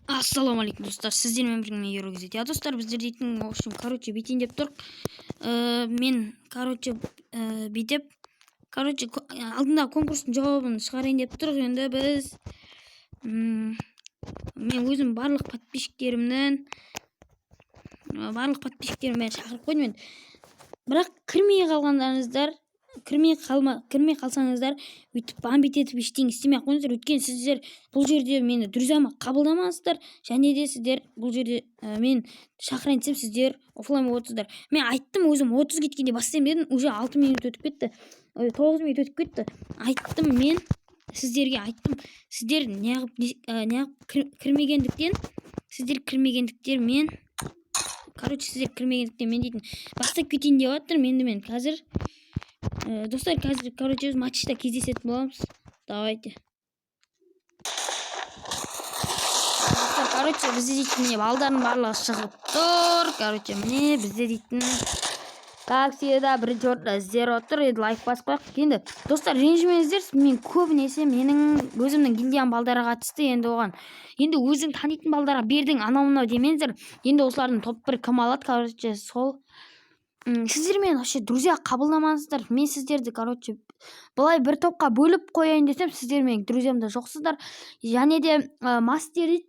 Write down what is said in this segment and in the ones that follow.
Ассалаумалейкум достар, сіздермен бірге мен Еврогазет. Достар, біздер дейтін, в общем, бүйтейін деп тұрық. Мен, бүйтіп, алдында конкурстың жауабын шығарайын деп тұрық. Енді біз, мен өзім барлық подписчиктеріммен шақырып қойдым. Бірақ кірмей қалсаңыздар, өйтіп бомбит етіп ештеңе істемей қойыңыздар. Өйткені сіздер бұл жерде мені друзьяма қабылдамаңыздар, және де сіздер бұл жерде мен шақырайын десем, сіздер офлайн болып отырсыздар. Мен айттым, өзім 30 кеткенде бастаймын дедім, уже 6 минут өтіп кетті, 9 минут өтіп кетті. Айттым, мен сіздерге айттым, сіздер неғып кірмегендіктен мен дейтін бастап кетейін деп жатырмын. Енді мен қазір достар, қазір матчта кездесетін боламыз. Давайте. Достар, бізде дейтін балдардың барлығы шығып тұр. Міне бізде дейтін как всегда бірінші орында іздер отыр. Енді лайк басып қояйық. Енді достар, ренжімеңіздер, мен көбінесе менің өзімнің гильдиям балдарға қатысты. Енді оған өзің танитын балдарға бердің, анау-мынау демеңіздер. Енді осылардың топ 1 кім алады? Сол сіздер мен вообще друзья қабылдамаңыздар. Мен сіздерді былай бір топқа бөліп қояйын десем, сіздер менің друзьямда жоқсыздар. Және де мастер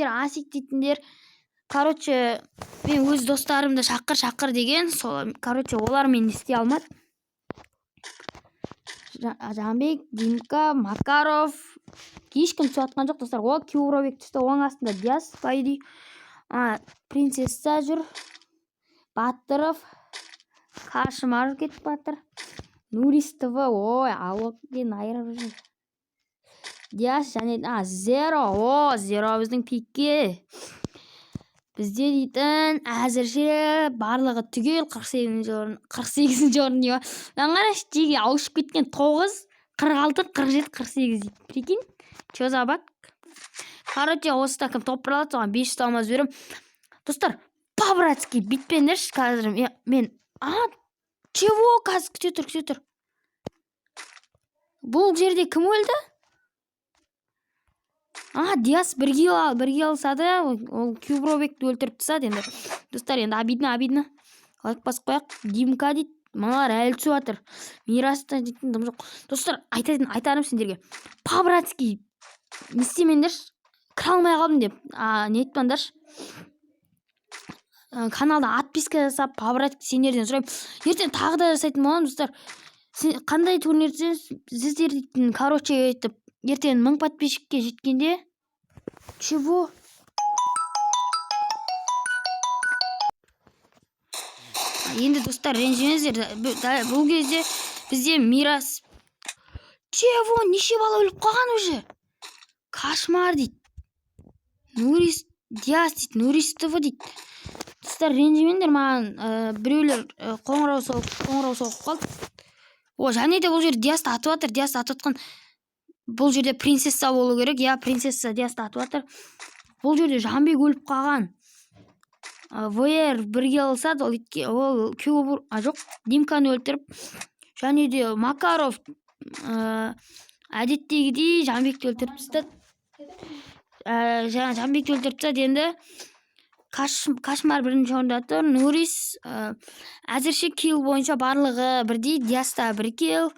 Асик дейтіндер, мен өз достарымды шақыр деген, олар мен істей алмады. Жанбек, Димка, Макаров, ешкім түсіватқан жоқ достар. Ол Кюбробек түсті, оның астында Диас, Пайди, Принцесса жүр, Батыров, Кашмар кетіп батыр, Нуристова, Алокен айырып жүр. Диас және Зеро, Зеро біздің пикке. Бізде дейтін әзірше барлығы түгел 48-ші орын деуі. Мен қараш жеге ауышып кеткен 9, 46, 47, 48 дейді. Прикинь, чё за бак? Осы кім топ 1 алады, соған 500 алмаз берем. Достар, по-братски битпендерші қазір. Мен, чего қазір күте тұр. Бұл жерде кім өлді? Диас бір килл алсады, ол Кюбробекті өлтіріп тастады. Енді достар, енді обидно. Лайк басып қояйық. Димка дейді, мыналар әлі түсіп жатыр. Мираста дейтін дым жоқ. Достар, айтарым сендерге, по-братски не істемеңдерші, кіре алмай қалдым деп не айтпаңдаршы. Каналда подписка жасап, по-братски сендерден сұрайым. Ертең тағы да жасайтын боламын, достар. Қандай турнир сіздер дейтін, ертең 1000 подписчикке жеткенде, чего? Енді достар, ренжімеңіздер, бұл кезде бізде Мирас. Чего? Неше бала өліп қалған уже? Кашмар дейді. Диас дейді, Нуристова дейді. Достар, ренжімеңдер, маған біреулер қоңырау соғып қалды. Және де бұл жерде Диасты атып жатыр. Бұл жерде принцесса болу керек. Принцесса Диасты атып жатыр. Бұл жерде Жанбек өліп қалған. ВР бірге алсады, ол Димканы өлтіріп. Және де Макаров әдеттегідей Жанбекті өлтіріп тастады. Енді Кашмар бірінші орында тұр. Нурис әзірше килл бойынша барлығы бірдей. Диаста 1 килл,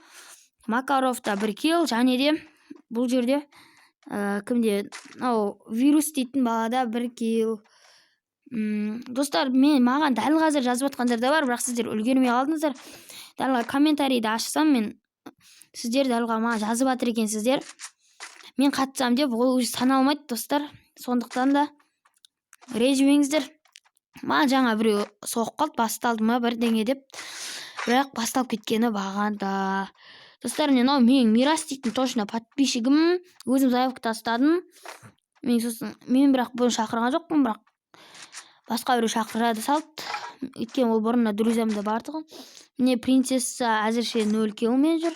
Макаровта 1 килл, және де бұл жерде кімде вирус дейтін балада 1 килл. Достар, маған дәл қазір жазып отқандар да бар, бірақ сіздер үлгермей қалдыңыздар. Дәл комментарийді ашсам, мен сіздер дәл маған жазып жатыр екенсіздер. Мен қатысам деп, ол өзі саналмайды, достар. Сондықтан да ренжімеңіздер. Маған жаңа біреу соғып қалды, басталды ма бірдеңе деп. Бірақ басталып кеткені бағанда. Достар, мен Мирас дейтін точно подписчигім, өзім заявка тастадым. Мен бірақ бұны шақырған жоқпын, бірақ басқа біреу шақырады салды. Өйткені ол бұрында друзьямда барды ғой. Міне принцесса әзірше 0 киллмен жүр.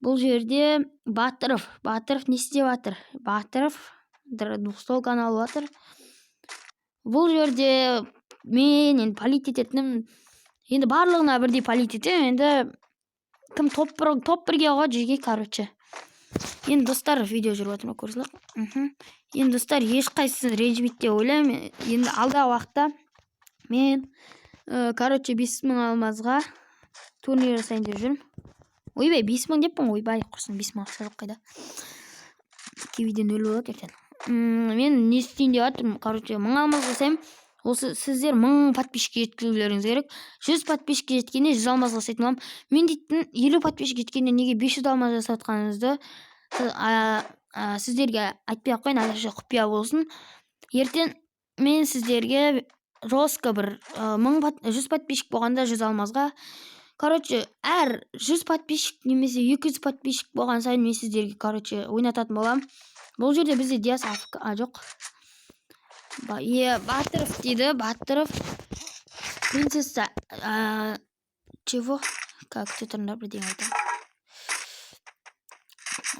Бұл жерде Батыров не істеп жатыр? Батыров сол канал жатыр. Бұл жерде мен полит ететінім, енді барлығына бірдей полит етем. Енді кім топ 1-ге ғой жеге, Енді достар, видео жүріп жатыр ма көрсек. Енді достар, ешқайсысы ренжімейді деп ойлаймын. Енді алдағы уақытта мен 5000 алмазға турнир жасайын деп жүрмін. Ойбай, 5000 деппін, ойбай, құрсын, 5000 ақша жоқ қайда. Кивиден өліп болады ертең. Мен не істейін деп жатырмын. 1000 алмаз жасаймын. Осы сіздер 1000 подписчикке жеткізулеріңіз керек. 100 подписчикке жеткенде 100 алмаз жасайтын боламын. Мен дейтін 50 подписчик жеткенде неге 500 алмаз жасатқаныңызды сіздерге айтпай ақ қояйын, әлі құпия болсын. Ертең мен сіздерге жестко бір 100 подписчик болғанда 100 алмазға, әр 100 подписчик немесе 200 подписчик болған сайын мен сіздерге ойнататын болам. Бұл жерде бізде Диас жоқ. Батыров дейді, Батыров. Принцесса чего? Как тұрыңдар бірден айтам.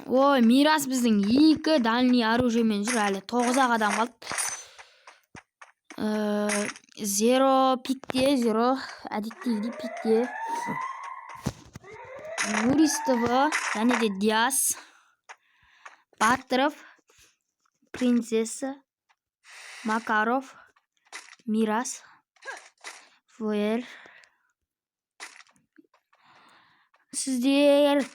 Ой, Мирас біздің 2 дальний оружиемен жүр, әлі 9 адам қалды. 0 пикте, 0 әдеттегідей пикте. Нуристова, және де Диас, Батыров, Принцесса, Макаров, Мирас, Вуэр. Сіздер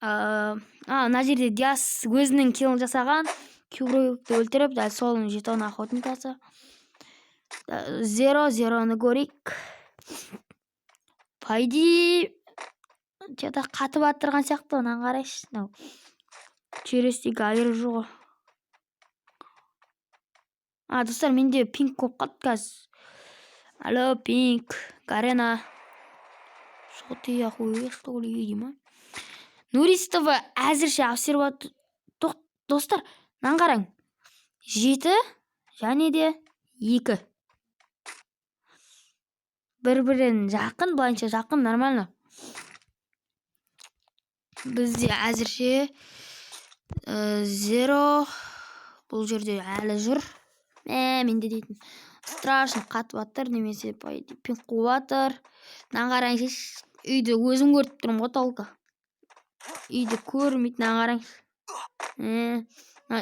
мына жерде Диас өзінің килін жасаған, Кюбрикті өлтіріп, дәл солын жетон охотникасы. 0-0-ны көрейік. Пайди что-то қатып аттырған сияқты, онан қарайшы. Черестегі айыры жоғы. Достар, менде пинг көп қалды қазір. Алло, пинг, Гарена. Что ты охуел, что ли, видимо? Нуристова әзірше обсерватор. Достар, мынаны қараң. 7 және де 2. Бір-бірін жақын, былайынша жақын, нормально. Бізде әзірше 0. Бұл жерде әлі жүр. Менде дейтін. Страшно қатып аттыр, немесе пинг қуатыр. Мынаны қараңыз, үйді өзім көріп тұрмын ғой толқы. Үйді көрмейді, мынаны қараңыз.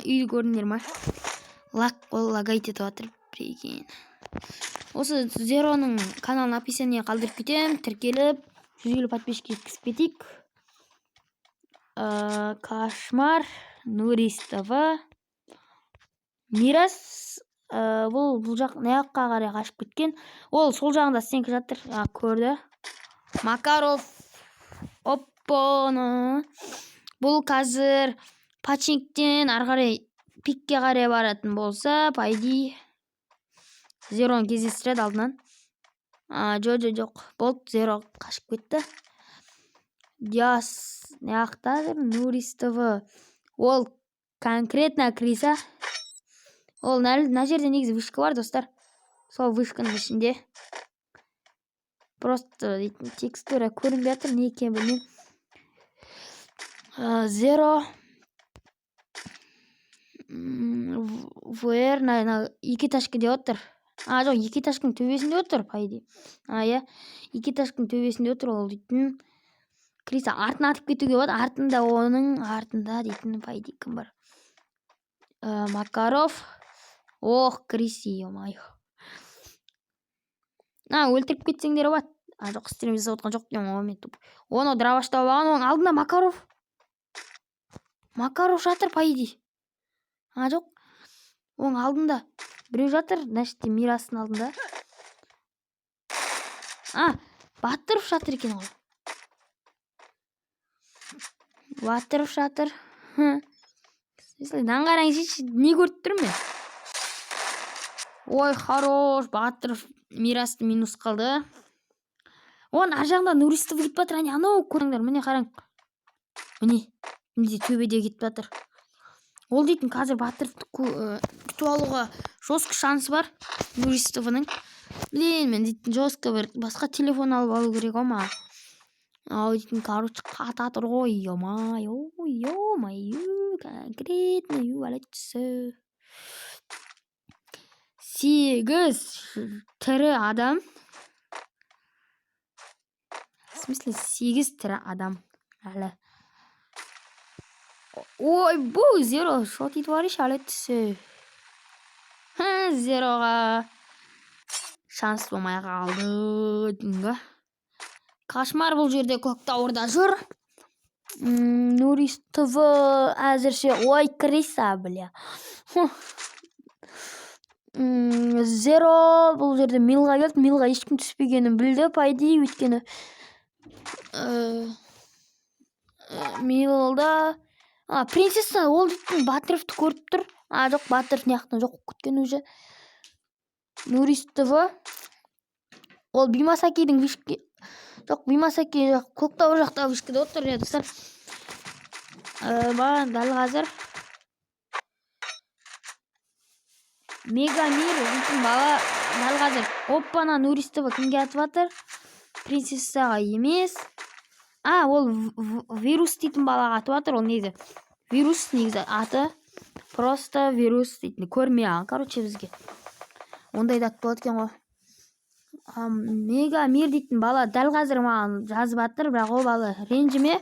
Үйді көрдіңдер ма? Лагайт етіп атыр, прикинь. Осы 0-ның каналын описание қалдырып кетем, тіркеліп, 150 подписчик жеткізіп кетейік. Кошмар, Нуристова, Мирас, бұл жақ неаққа қарай қашып кеткен. Ол сол жағында стенкі жатыр, көрді. Макаров, оппоны. Бұл қазір пачингтен арғарай пикке қарай баратын болса, пайди 0-ны кездестіреді алдынан. Жоқ, болды, 0 қашып кетті. Диас неақтадыр, Нуристова. Ол конкретно криса. Ол мына жерде негізі вышка бар, достар. Сол вышканың ішінде. Просто текстура көрінбей жатыр, не екен білмеймін. 0 VR 2 этажка деп отыр. Жоқ, 2 этажканың төбесінде отыр, пайди. 2 этажканың төбесінде отыр, ол дейтін. Криса артына атып кетуге болады, артында оның артында дейтін пайди кім бар. Макаров. Ох, Криси, ё-майо. Өлтіріп кетсеңдер болады. Жоқ, стрим жасап отқан жоқ деймін, мен туп. Оны драваштап алған, оның алдында Макаров. Макаров жатыр, пайди. Жоқ. Оның алдында біреу жатыр, значит, Мирастың алдында. Батыров жатыр екен ғой. Батыров жатыр. Мынаны қараңыз, не көріп тұрмын мен? Ой, хорош, Батыров Мирасты минус қалды. Оның ар жағында Нуристов кетіп жатыр, анау көріңдер, міне қараң. Міне төбеде кетіп жатыр. Ол дейтін қазір Батыровты күтіп алуға жестко шансы бар Нуристованың. Мен дейтін жестко бір басқа телефон алып алу керек ома. Дейтін қататыр ғой, ё-майо, конкретно ювалетсі. 8 тірі адам. В смысле 8 тірі адам әлі. ойбой, зеро что етіп барайыншы алетісі. Зероға шанс болмай қалды деймін. Кошмар бұл жерде Көктауырда жүр. Нурис ТВ әзірше ой кіриса, бля. Зеро бұл жерде милға келді. Милға ешкім түспегенін білді, пайди, өйткені милда принцесса ол дейтін Батыровты көріп тұр. Жоқ, Батыров неяқтан жоқ күткен уже. Нурис ТВ ол Бимасакидің вишке жоқ, Бимасаки жоқ, Көктауыр жақта вишкеде отыр еді. Маған дәл қазір Мегамир дейтін бала дәл қазір оппана Нурис ТВ кімге атып жатыр? Принцессаға емес. Ол вирус дейтін балаға атып жатыр. Ол негізі вирус, негізі аты просто вирус дейтін көрмей алған. Короче, бізге ондай да ат болады екен ғой. Мегамир дейтін бала дәл қазір маған жазып жатыр, бірақ ол бала ренжіме,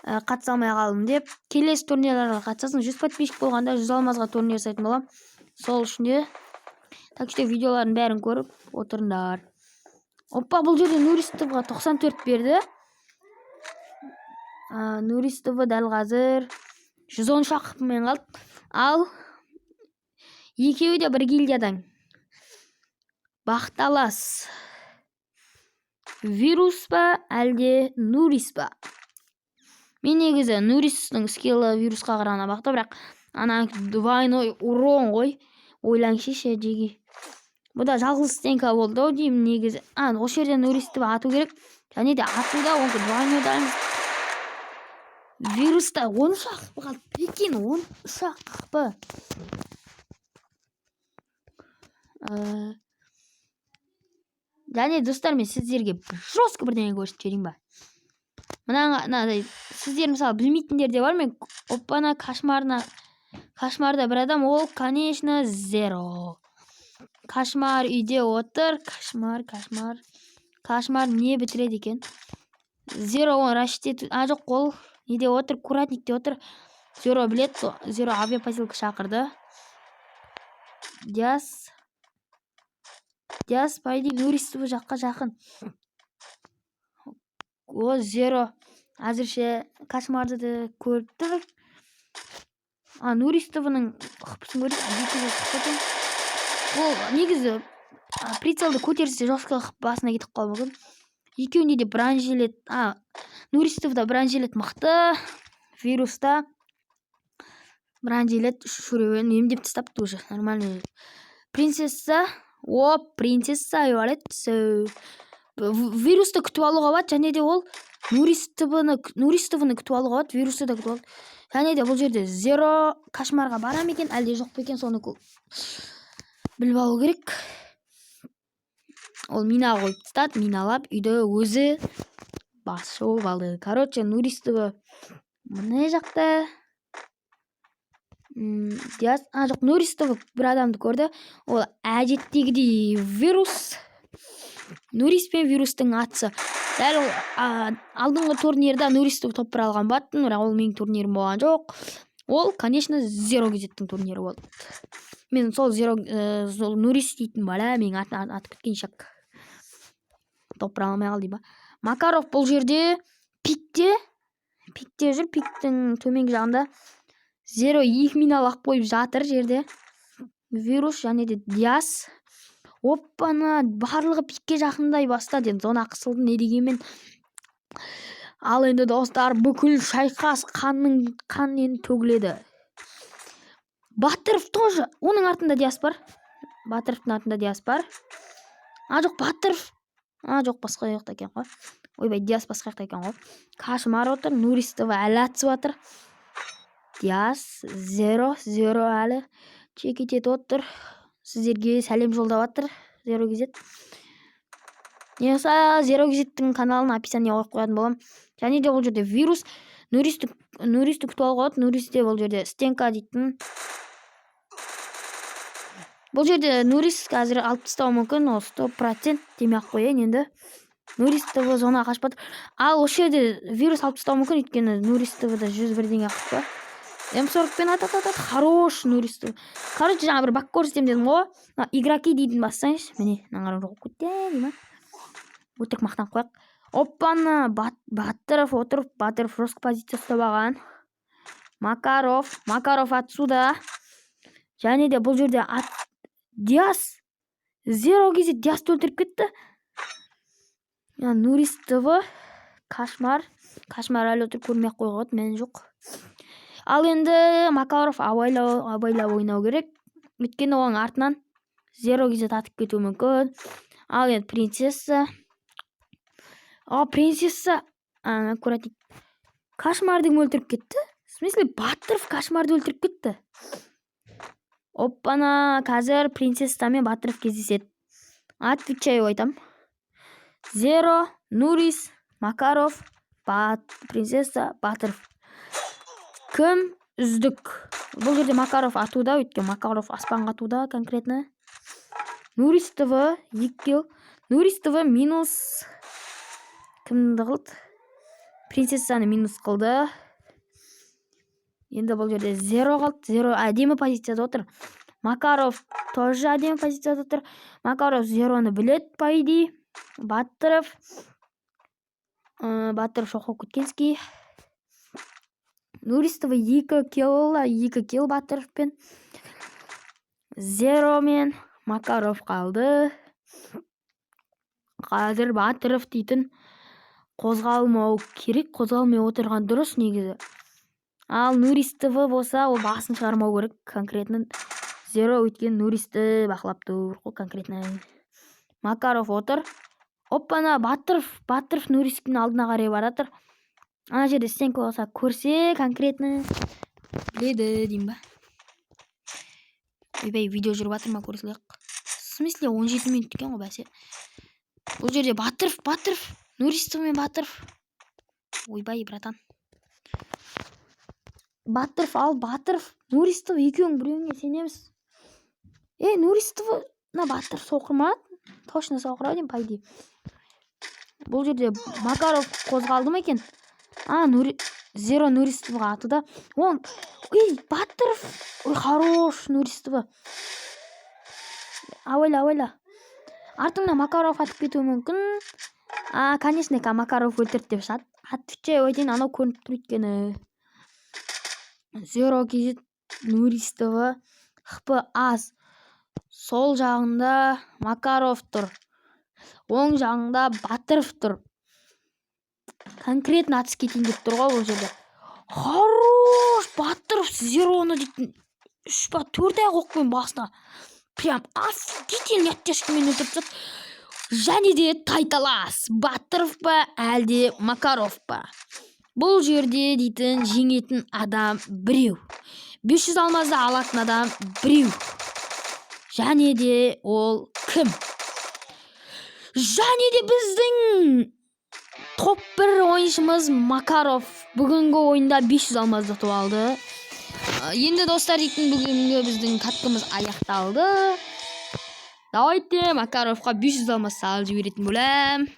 қатыса алмай қалдым деп. Келесі турнирларға қатысасың. 100 подписчик болғанда 100 алмазға турнир жасайтын болам. Сол үшін де. Так что видеолардың бәрін көріп отырыңдар. Оппа, бұл жерде Нурис ТВ-ға 94 берді. Нурис ТВ дәл қазір 110 шақыртымен қалды. Ал екеуі де бір гильдиядан. Бақталас. Вирус па, әлде Нурис па? Мен негізі Нуристің скиллі вирусқа қарағанда бақты, бірақ ана двойной урон ғой. Ойлаңшы жеге. Бұда жалғыз стенка болды ау деймін негізі. Осы жерде Нурис ТВ ату керек. Және де атуда онғы двойной дайымыз. Вируста 10 шақ қалды. Прикинь, 10 шақ па. Және достар, мен сіздерге жестко бірдеңе көрсетіп жіберейін ба. Мынадай сіздер мысалы білмейтіндер де бар. Мен оппана кошмарда бір адам, ол конечно зеро. Кошмар үйде отыр. Кошмар не бітіреді екен? Зеро он раштет. Жоқ, ол неде отыр? Куратникте отыр. Зеро білет. Зеро авиапоселка шақырды. Диас, пайди Нурис ТВ жаққа жақын. О, зеро әзірше кошмарды да көріп тұр. Нурис ТВ-ның қыпысын көріп, ол негізі прицелді көтерсе жостқа басына кетіп қалмағын. Екеуінде де бранжилет. Нурис ТВ-да бранжилет мықты. Вируста бранжилет шүревен емдеп тастапты уже. Нормально. Принцесса. Принцесса айвалет. Вирусты күтіп алуға бат. Және де ол Нурис ТВ-ны күтіп алуға бат. Вирусты да күтіп алуға бат. Және де бұл жерде зеро кошмарға барам екен, әлде жоқ бекен, соны біліп алу керек. Ол мина қойып тастады, миналап үйді өзі басып алды. Короче, Нурис ТВ мына жақта. Жоқ, Нурис ТВ бір адамды көрді. Ол әдеттегідей вирус. Нурис пен вирустың атысы. Дәл алдыңғы турнирда Нурис ТВ топ бір алған баттын, бірақ ол менің турнирім болған жоқ. Ол, конечно, зеро кезеттің турнирі болды. Мен сол Нурис дейтін бала, мен аты күткен шақ. Топ бір алмай қалды ба. Макаров бұл жерде пикте жүр. Пиктің төменгі жағында зеро 2 миналақ қойып жатыр жерде. Вирус және де Диас. Оппана, барлығы пикке жақындай бастады. Зона қысылды, не дегенмен. Ал енді достар, бүкіл шайқас қаннен төгіледі. Батыров тоже. Оның артында Диас бар. Батыровтың артында Диас бар. Жоқ, Батыров. Жоқ, басқа жоқта екен ғой. Ойбай, Диас басқа жоқта екен ғой. Кошмар отыр. Нурис ТВ әлі атысып отыр. Диас, зеро әлі чекетет отыр. Сіздерге сәлем жолдап жатыр. Зеро кезет. Неса зеро кезеттің каналын описание қойып қоятын болам. Және де бұл жерде вирус. Нуристі күтіп алуға болады. Нуристе бұл жерде стенка дейтін. Бұл жерде Нурис қазір алып тастауы мүмкін. Ол 100% демек қояйын енді. Нурис ТВ зона қашпады. Ал осы жерде вирус алып тастауы мүмкін. Өйткені Нурис ТВ-да 101 деңге қақпа. М40 пен хорош Нуристов. Короче, жаңа бір бак көрсетемін дедім ғой. Игроки дейтін бассаңыз, міне, мынаған жоқ кетті. Өтірік мақтанып қояйық. Оппаны, Батыров отырып, Батыров жестко позиция ұстап алған. Макаров отсюда. Және де бұл жерде Диас 0 кезде Диасты өлтіріп кетті. Нуристовы Кошмар әлі отырып көрмей қойғат, мен жоқ. Ал енді Макаров абайлап ойнау керек. Өйткені оның артынан 0 кезде татып кетуі мүмкін. Ал енді принцесса. Принцесса аккуратник. Кошмарды өлтіріп кетті. В смысле, Батыров Кошмарды өлтіріп кетті. Оппана, қазір принцесса мен Батыров кездеседі. Отвечаю айтам. 0, Нурис, Макаров, принцесса, Батыров. Кім үздік? Бұл жерде Макаров атуда, өйткені Макаров аспанға атуда конкретно. Нуристовы 2 килл. Нуристовы минус кімді қылды? Принцессаны минус қылды. Енді бұл жерде 0 қалды. 0 әдемі позицияда отыр. Макаров тоже әдемі позицияда отыр. Макаров 0-ны білет, по идее. Батыров шоқ кеткенский. Нуристовы 2 килл Батыровпен. 0 мен Макаров қалды. Қазір Батыров дейтін қозғалмау керек. Қозғалмай отырған дұрыс негізі. Ал Нуристовы болса, ол басын шығармау керек. Конкретно 0 өткен Нуристі бақылап тұр. Конкретно Макаров отыр. Оппана, Батыров Нуристің алдына қарай баратыр. Ана жерде стенка болса көрсе, конкретно біледі дейм ба. Ойбай, видео жүріп жатыр ма, көрсілек. В смысле, 17 минут екен ғой бәсе. Бұл жерде Батыров, Нуристов мен Батыров. Ойбай, братан. Батыров, Нуристов екеуің біреуіңе сенеміз. Нуристов на Батыров соқырмады. Точно соқырау дейм, по идее. Бұл жерде Макаров қозғалды ма екен? 0 Нуристовға атуда. Батыров. Хорош Нуристовы. Ауайла. Артыңна Макаров атып кетуі мүмкін. Конечно, Макаров өлтірді деп шат. Отвечай өйтен анау көрініп тұр еткені. 0 кезет Нуристовы. Хпы аз. Сол жағында Макаров тұр. Оң жағында Батыров тұр. Конкретно атыс кетейін деп тұр ғой бұл жерде. Хорош! Батыров 0-ны дейтін 3-4 аяқ оқпен басына. Прям офигительный оттяжкамен өтіп тұр. Және де тайталас. Батыров па, әлде Макаров па? Бұл жерде дейтін жеңетін адам біреу. 500 алмазды алатын адам біреу. Және де ол кім? Және де біздің топ 1 ойыншымыз Макаров бүгінгі ойында 500 алмазды ұтып алды. Енді достар, дейтін бүгінгі біздің каткамыз аяқталды. Давайте Макаровқа 500 алмаз салып жіберетін болам.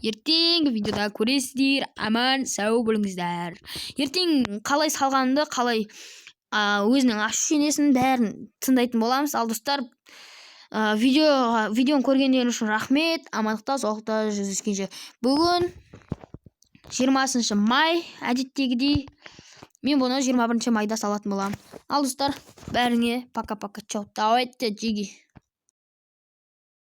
Ертең видеода көресіздер. Аман сау болыңыздар. Ертең қалай салғанымды, қалай өзінің ощущениесін бәрін тыңдайтын боламыз. Ал достар, видеоны көргендеріңіз үшін рахмет. Амандықта, саулықта жүздескенше. Бүгін 20 май, әдеттегідей. Мен бұны 21 майда салатын боламын. Ал достар, бәріңе пока-пока. Чау. Давайте, жиги.